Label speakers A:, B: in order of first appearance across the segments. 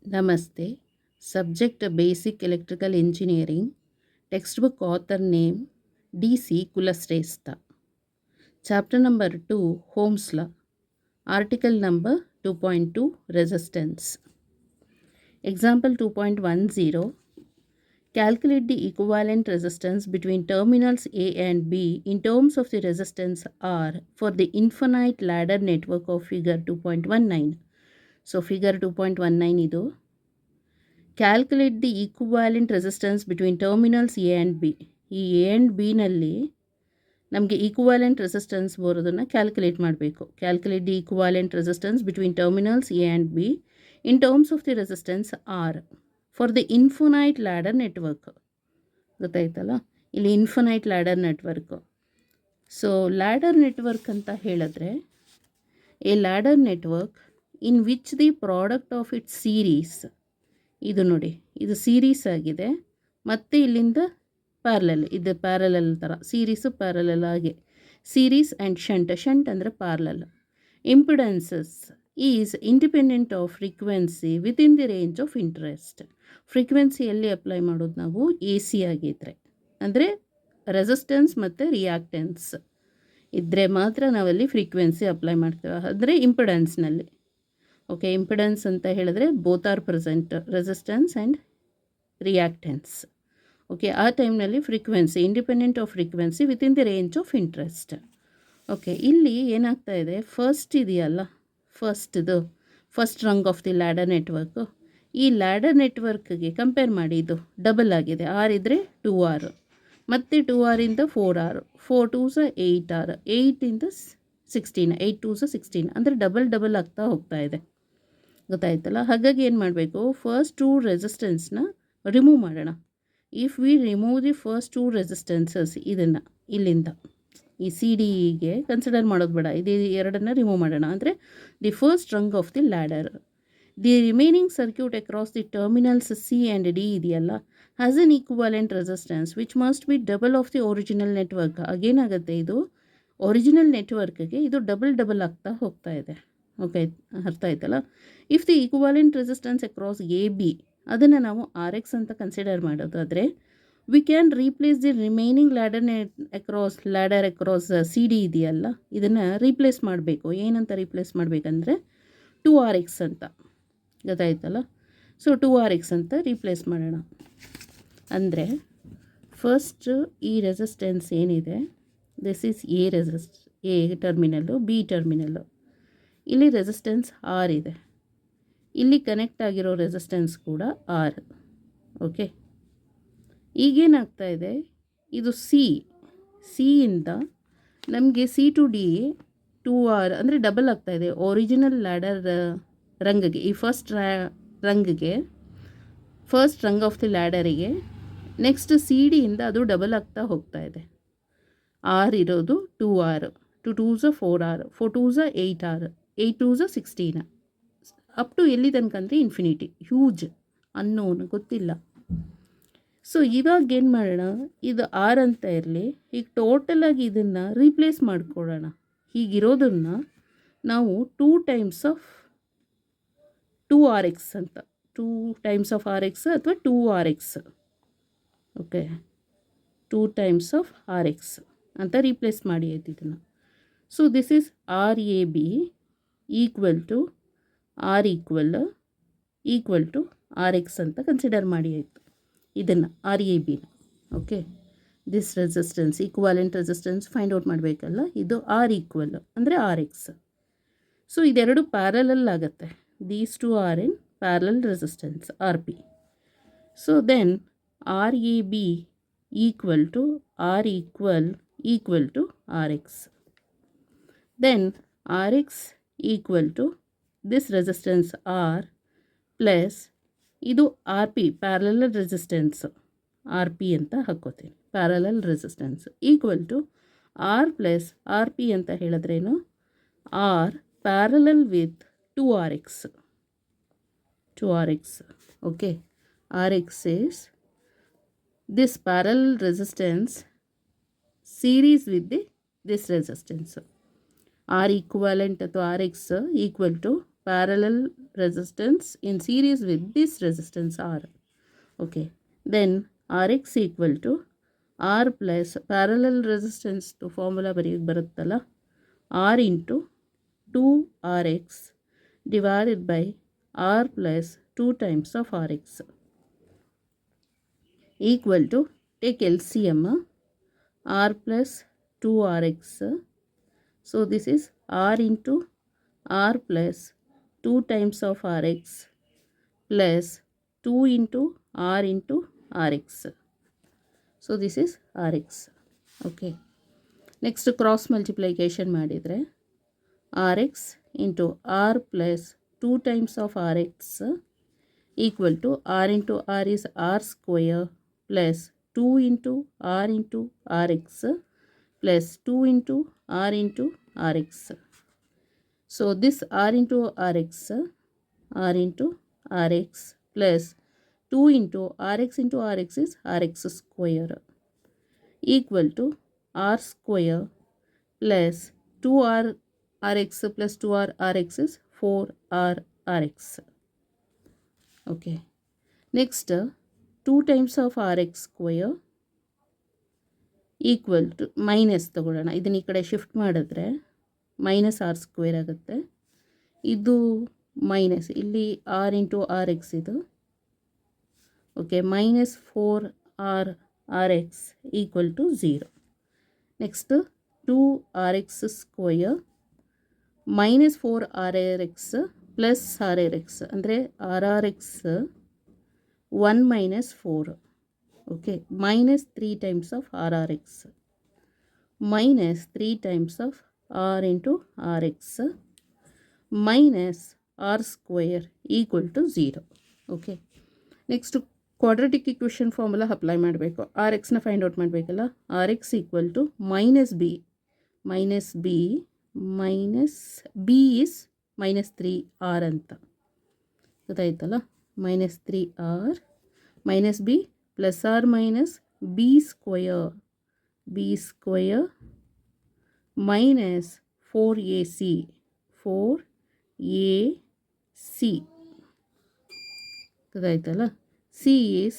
A: Namaste. Subject Basic Electrical Engineering. Textbook author name D.C. Kulasrestha. Chapter number 2 Ohm's Law. Article number 2.2 Resistance. Example 2.10. Calculate the equivalent resistance between terminals A and B in terms of the resistance R for the infinite ladder network of figure 2.19. So figure 2.19 idu. Calculate the equivalent resistance between terminals A and B. ಈ A and ಬಿನಲ್ಲಿ ನಮಗೆ equivalent resistance ಬರೋದನ್ನು calculate ಮಾಡಬೇಕು. Calculate the equivalent resistance between terminals A and B in terms of the resistance R for the infinite ladder network. ಗೊತ್ತಾಯ್ತಲ್ಲ, ಇಲ್ಲಿ infinite ladder network. So ladder network ಅಂತ ಹೇಳಿದ್ರೆ a ladder network in which the product of its series, ಇದು ನೋಡಿ, ಇದು series ಆಗಿದೆ ಮತ್ತು ಇಲ್ಲಿಂದ ಪ್ಯಾರಲಲ್, ಇದು ಪ್ಯಾರಲಲ್ ಥರ, ಸೀರೀಸು ಪ್ಯಾರಲಲ್ ಆಗಿ, ಸೀರೀಸ್ ಆ್ಯಂಡ್ ಶಂಟ್ ಅಂದರೆ parallel. Impedances is independent of frequency within the range of interest. ಫ್ರೀಕ್ವೆನ್ಸಿಯಲ್ಲಿ ಅಪ್ಲೈ ಮಾಡೋದು ನಾವು ಎ ಸಿ ಆಗಿದ್ದರೆ, ಅಂದರೆ ರೆಸಿಸ್ಟೆನ್ಸ್ ಮತ್ತು ರಿಯಾಕ್ಟೆನ್ಸ್ ಇದ್ದರೆ ಮಾತ್ರ ನಾವಲ್ಲಿ ಫ್ರೀಕ್ವೆನ್ಸಿ ಅಪ್ಲೈ ಮಾಡ್ತೇವೆ, ಅಂದರೆ ಇಂಪಿಡೆನ್ಸ್ನಲ್ಲಿ. ಓಕೆ, ಇಂಪಿಡೆನ್ಸ್ ಅಂತ ಹೇಳಿದ್ರೆ both are present, resistance and reactance. Okay, ಆ ಟೈಮ್ನಲ್ಲಿ frequency independent of frequency within the range of interest. Okay, ಇಲ್ಲಿ ಏನಾಗ್ತಾ ಇದೆ, ಫಸ್ಟ್ ಇದೆಯಲ್ಲ, first rung of the ladder network. ಈ ಲ್ಯಾಡರ್ ನೆಟ್ವರ್ಕ್ಗೆ ಕಂಪೇರ್ ಮಾಡಿ, ಇದು ಡಬಲ್ ಆಗಿದೆ. ಆರ್ ಇದ್ದರೆ 2R, ಮತ್ತು 2R ಇಂದ 4R, 4 2s 8R, 8 ಇಂದ 16, 8 2s 16, ಅಂದರೆ ಡಬಲ್ ಆಗ್ತಾ ಹೋಗ್ತಾ ಇದೆ. ಗೊತ್ತಾಯ್ತಲ್ಲ. ಹಾಗಾಗಿ ಏನು ಮಾಡಬೇಕು, ಫಸ್ಟ್ 2 ರೆಸಿಸ್ಟೆನ್ಸ್ನ ರಿಮೂವ್ ಮಾಡೋಣ. If we remove the first 2 resistances, ಇದನ್ನು ಇಲ್ಲಿಂದ ಈ ಸಿ ಡಿಗೆ ಕನ್ಸಿಡರ್ ಮಾಡೋದು ಬೇಡ, ಇದು ಎರಡನ್ನು ರಿಮೂವ್ ಮಾಡೋಣ. ಅಂದರೆ the first rung of the ladder, the remaining circuit across the terminals C and D ಇದೆಯಲ್ಲ, has an equivalent resistance which must be double of the original network. ಆಗೇನಾಗುತ್ತೆ, ಇದು ಒರಿಜಿನಲ್ ನೆಟ್ವರ್ಕ್ಗೆ ಇದು ಡಬಲ್ ಆಗ್ತಾ ಹೋಗ್ತಾ ಇದೆ. ಓಕೆ, ಅರ್ಥ ಆಯ್ತಲ್ಲ. If the equivalent resistance across A B, ಅದನ್ನು ನಾವು ಆರ್ ಎಕ್ಸ್ ಅಂತ ಕನ್ಸಿಡರ್ ಮಾಡೋದಾದರೆ, we can replace the remaining ladder across C D ಇದೆಯಲ್ಲ, ಇದನ್ನು ರೀಪ್ಲೇಸ್ ಮಾಡಬೇಕು. ಏನಂತ ರೀಪ್ಲೇಸ್ ಮಾಡಬೇಕಂದ್ರೆ 2RX ಅಂತ. ಗೊತ್ತಾಯ್ತಲ್ಲ. ಸೊ 2RX ಅಂತ ರೀಪ್ಲೇಸ್ ಮಾಡೋಣ. ಅಂದರೆ ಫಸ್ಟ್ ಈ ರೆಸಿಸ್ಟೆನ್ಸ್ ಏನಿದೆ, this is A terminal, B terminal. ಇಲ್ಲಿ ರೆಸಿಸ್ಟೆನ್ಸ್ ಆರ್ ಇದೆ, ಇಲ್ಲಿ ಕನೆಕ್ಟ್ ಆಗಿರೋ ರೆಸಿಸ್ಟೆನ್ಸ್ ಕೂಡ ಆರ್. ಓಕೆ, ಈಗೇನಾಗ್ತಾ ಇದೆ, ಇದು ಸಿಯಿಂದ ನಮಗೆ ಸಿ ಟು ಡಿ 2R ಅಂದರೆ ಡಬಲ್ ಆಗ್ತಾ ಇದೆ. ಒರಿಜಿನಲ್ ಲ್ಯಾಡರ್ ರಂಗ್ಗೆ, ಈ ಫಸ್ಟ್ ರಂಗ್ ಆಫ್ ದಿ ಲ್ಯಾಡರಿಗೆ ನೆಕ್ಸ್ಟ್ ಸಿ ಡಿಯಿಂದ ಅದು ಡಬಲ್ ಆಗ್ತಾ ಹೋಗ್ತಾ ಇದೆ. ಆರ್ ಇರೋದು 2R, 2 2s 4R, 4 2s 8R, 8 2s 16, up to ಎಲ್ಲಿ ತನಕ ಅಂದರೆ ಇನ್ಫಿನಿಟಿ, ಹ್ಯೂಜ್ ಅನ್ನೋನು ಗೊತ್ತಿಲ್ಲ. ಸೊ ಇವಾಗ ಏನು ಮಾಡೋಣ, ಇದು ಆರ್ ಅಂತ ಇರಲಿ, ಈಗ ಟೋಟಲಾಗಿ ಇದನ್ನು ರೀಪ್ಲೇಸ್ ಮಾಡಿಕೊಡೋಣ. ಹೀಗಿರೋದನ್ನು ನಾವು 2 ಟೈಮ್ಸ್ ಆಫ್ 2RX ಅಂತ, 2 ಟೈಮ್ಸ್ ಆಫ್ RX ಅಥವಾ 2RX, okay, 2 times of RX ಅಂತ ರೀಪ್ಲೇಸ್ ಮಾಡಿ ಆಯ್ತು ಇದನ್ನು. So this is RAB equal to RX ಅಂತ ಕನ್ಸಿಡರ್ ಮಾಡಿ ಆಯಿತು ಇದನ್ನು, RABನ. Okay, this resistance, equivalent resistance find out ಮಾಡಬೇಕಲ್ಲ, ಇದು R ಈಕ್ವಲ್ ಅಂದರೆ RX. ಸೊ ಇದೆರಡು ಪ್ಯಾರಲಲ್ ಆಗುತ್ತೆ, these two are in parallel resistance RP. So then RAB equal to RX. Then RX equal to this resistance R plus ಇದು RP parallel resistance, RP ಅಂತ ಹಾಕ್ಕೋತೀನಿ, parallel resistance equal to R plus RP ಅಂತ ಹೇಳಿದ್ರೇನು, R parallel with 2RX. Okay, RX is this parallel resistance series with this resistance. R equivalent ಅಥವಾ RX equal to parallel resistance in series with this resistance R. Okay, then Rx equal to R plus parallel resistance to formula ಬರೆಯೋಕ್ಕೆ ಬರುತ್ತಲ್ಲ, R into 2Rx divided by R plus 2 times of Rx equal to, take LCM, R plus 2Rx. So this is R into R plus 2 times of Rx plus 2 into R into Rx. So this is Rx. Okay. Next cross multiplication ಮಾಡಿದರೆ Rx into R plus 2 times of Rx equal to R into R is R square plus 2 into R into Rx plus 2 into R into Rx. So this R into Rx plus 2 into Rx is Rx square equal to R square plus 2Rx plus 2Rx is 4Rx. Okay. Next 2 times of Rx square equal to minus ತಗೊಳ್ಳೋಣ. ಇದನ್ನ ಈ ಕಡೆ shift ಮಾಡಿದ್ರೆ minus R square ಆಗುತ್ತೆ. ಇದು minus, ಇಲ್ಲಿ R into R X ಇದು. Okay, minus 4RRx equal to 0. Next 2Rx square minus 4RRx plus RRx ಅಂದರೆ RRx 1 minus 4. Okay, minus 3 times of RRx minus 3 times of R into Rx minus R square equal to 0. Okay, next quadratic equation formula apply ಮಾಡಬೇಕು. Rx ನ find out ಮಾಡಬೇಕಲ್ಲ. Rx equal to minus b is minus 3R ಅಂತ ಗೊತ್ತಾಯ್ತಲ್ಲ. minus 3R minus b plus or minus b square minus 4ac ಗೊತ್ತಾಯ್ತಲ್ಲ. c is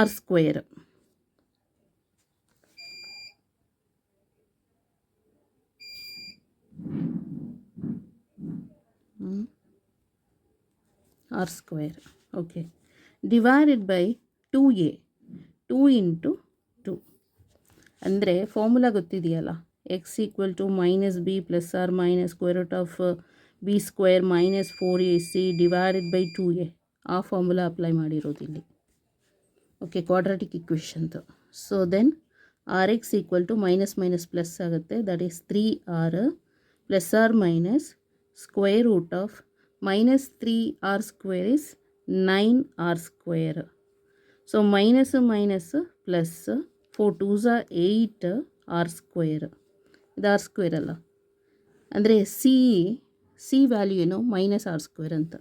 A: r square. R square. Okay, divided by 2a 2 into 2 ಅಂದರೆ formula ಗೊತ್ತಿದೆಯಲ್ಲ, x equal to minus b plus R minus square root of b square minus 4ac divided by 2a. ಆ formula apply ಮಾಡಿರೋದಿಲ್ಲಿ. Okay, quadratic ಇಕ್ವೇಷನ್ದು. So then R X equal to minus minus plus ಆಗುತ್ತೆ, that is 3R plus R minus square root of minus 3R square is 9R square. So minus plus 4 2s 8R square. ಇದು R square ಅಲ್ಲ, ಅಂದರೆ C value ಏನು minus R square ಅಂತ.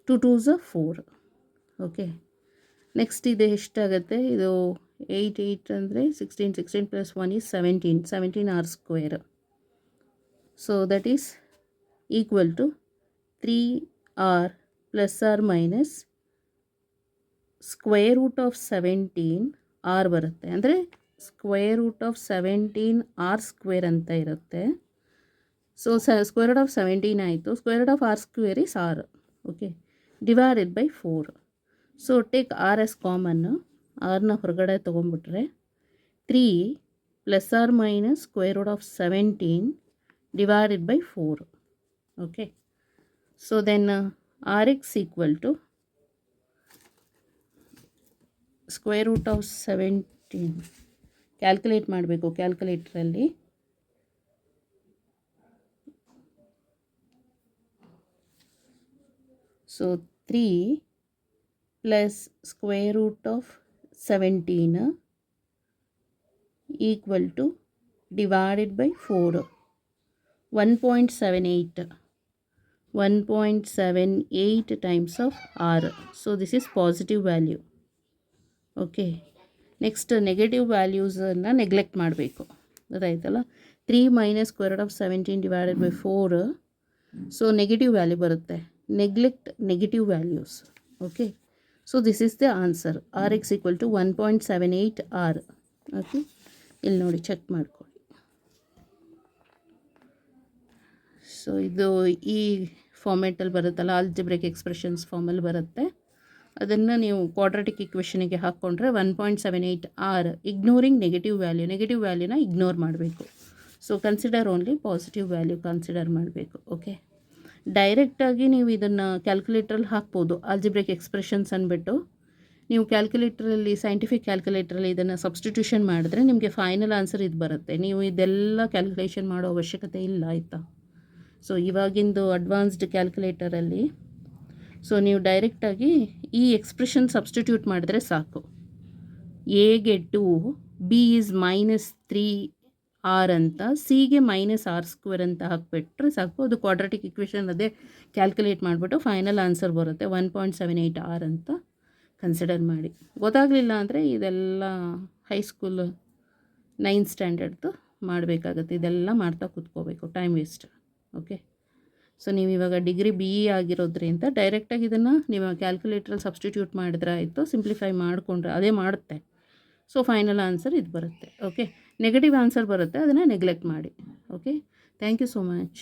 A: 2 2s 4. Okay, next ಇದು ಎಷ್ಟಾಗುತ್ತೆ, ಇದು 8 ಅಂದರೆ 16 plus 1 is 17R square. So that is equal to 3R plus R minus square root of 17R ಬರುತ್ತೆ. ಅಂದರೆ square root of 17R square ಅಂತ ಇರುತ್ತೆ. ಸೊ ಸ್ಕ್ವೇರ್ ರೂಟ್ ಆಫ್ 17 ಆಯಿತು. Square root of R square is R. Okay, divided by 4. So take R's ಕಾಮನ್ನು, ಆರ್ನ ಹೊರಗಡೆ ತೊಗೊಂಡ್ಬಿಟ್ರೆ 3 plus R minus square root of 17 divided by 4. Okay, so then R X equal to square root of 17 calculate ಮಾಡಬೇಕು ಕ್ಯಾಲ್ಕುಲೇಟ್ರಲ್ಲಿ. So 3 plus square root of 17 equal to divided by 4 1.78 times of R. So this is positive value. Okay, next negative ವ್ಯಾಲ್ಯೂಸನ್ನು neglect ಮಾಡಬೇಕು, ಗೊತ್ತಾಯ್ತಲ್ಲ. 3 minus square root of 17 divided by 4 so negative value ಬರುತ್ತೆ. Neglect negative values. Okay, so this is the answer. R X equal to 1.78 R. Okay, ಇಲ್ಲಿ ನೋಡಿ check ಮಾಡ್ಕೊಳ್ಳಿ. So ಇದು ಈ ಫಾರ್ಮೇಟಲ್ಲಿ ಬರುತ್ತಲ್ಲ, ಆಲ್ಜಿಬ್ರಿಕ್ ಎಕ್ಸ್ಪ್ರೆಷನ್ಸ್ ಫಾರ್ಮಲ್ಲಿ ಬರುತ್ತೆ. ಅದನ್ನು ನೀವು ಕ್ವಾಡ್ರಾಟಿಕ್ ಇಕ್ವೇಷನಿಗೆ ಹಾಕ್ಕೊಂಡ್ರೆ 1.78 ಆರ್. ಇಗ್ನೋರಿಂಗ್ ನೆಗೆಟಿವ್ ವ್ಯಾಲ್ಯೂನ ಇಗ್ನೋರ್ ಮಾಡಬೇಕು. So consider only positive value consider ಮಾಡಬೇಕು. ಓಕೆ, ಡೈರೆಕ್ಟಾಗಿ ನೀವು ಇದನ್ನು ಕ್ಯಾಲ್ಕುಲೇಟ್ರಲ್ಲಿ ಹಾಕ್ಬೋದು. ಆಲ್ಜಿಬ್ರಿಕ್ ಎಕ್ಸ್ಪ್ರೆಷನ್ಸ್ ಅಂದ್ಬಿಟ್ಟು ನೀವು ಕ್ಯಾಲ್ಕುಲೇಟ್ರಲ್ಲಿ, ಸೈಂಟಿಫಿಕ್ ಕ್ಯಾಲ್ಕುಲೇಟ್ರಲ್ಲಿ ಇದನ್ನು ಸಬ್ಸ್ಟಿಟ್ಯೂಷನ್ ಮಾಡಿದ್ರೆ ನಿಮಗೆ ಫೈನಲ್ ಆನ್ಸರ್ ಇದು ಬರುತ್ತೆ. ನೀವು ಇದೆಲ್ಲ ಕ್ಯಾಲ್ಕುಲೇಷನ್ ಮಾಡೋ ಅವಶ್ಯಕತೆ ಇಲ್ಲ, ಆಯಿತಾ. ಸೊ ಇವಾಗಿಂದು ಅಡ್ವಾನ್ಸ್ಡ್ ಕ್ಯಾಲ್ಕುಲೇಟರಲ್ಲಿ ಸೊ ನೀವು ಡೈರೆಕ್ಟಾಗಿ ಈ ಎಕ್ಸ್ಪ್ರೆಷನ್ ಸಬ್ಸ್ಟಿಟ್ಯೂಟ್ ಮಾಡಿದ್ರೆ ಸಾಕು. ಎಗೆ 2, ಬಿ ಈಸ್ -3 ಆರ್ ಅಂತ, ಸಿಗೆ -r² ಅಂತ ಹಾಕಿಬಿಟ್ರೆ ಸಾಕು. ಅದು ಕ್ವಾಡ್ರಾಟಿಕ್ ಇಕ್ವೇಷನ್ ಅದೇ ಕ್ಯಾಲ್ಕುಲೇಟ್ ಮಾಡಿಬಿಟ್ಟು ಫೈನಲ್ ಆನ್ಸರ್ ಬರುತ್ತೆ 1.78 ಆರ್ ಅಂತ ಕನ್ಸಿಡರ್ ಮಾಡಿ. ಗೊತ್ತಾಗಲಿಲ್ಲ ಅಂದರೆ ಇದೆಲ್ಲ ಹೈಸ್ಕೂಲ್ 9th ಸ್ಟ್ಯಾಂಡರ್ಡ್ದು ಮಾಡಬೇಕಾಗತ್ತೆ. ಇದೆಲ್ಲ ಮಾಡ್ತಾ ಕೂತ್ಕೋಬೇಕು, ಟೈಮ್ ವೇಸ್ಟ್. ಓಕೆ, ಸೊ ನೀವು ಇವಾಗ ಡಿಗ್ರಿ BE ಆಗಿರೋದ್ರಿಂದ ಡೈರೆಕ್ಟಾಗಿ ಇದನ್ನು ನೀವು ಕ್ಯಾಲ್ಕುಲೇಟ್ರಲ್ಲಿ ಸಬ್ಸ್ಟಿಟ್ಯೂಟ್ ಮಾಡಿದ್ರೆ ಆಯಿತು. ಸಿಂಪ್ಲಿಫೈ ಮಾಡಿಕೊಂಡ್ರೆ ಅದೇ ಮಾಡುತ್ತೆ. ಸೊ ಫೈನಲ್ ಆನ್ಸರ್ ಇದು ಬರುತ್ತೆ. ಓಕೆ, ನೆಗೆಟಿವ್ ಆನ್ಸರ್ ಬರುತ್ತೆ, ಅದನ್ನು ನೆಗ್ಲೆಕ್ಟ್ ಮಾಡಿ. Okay, thank you so much.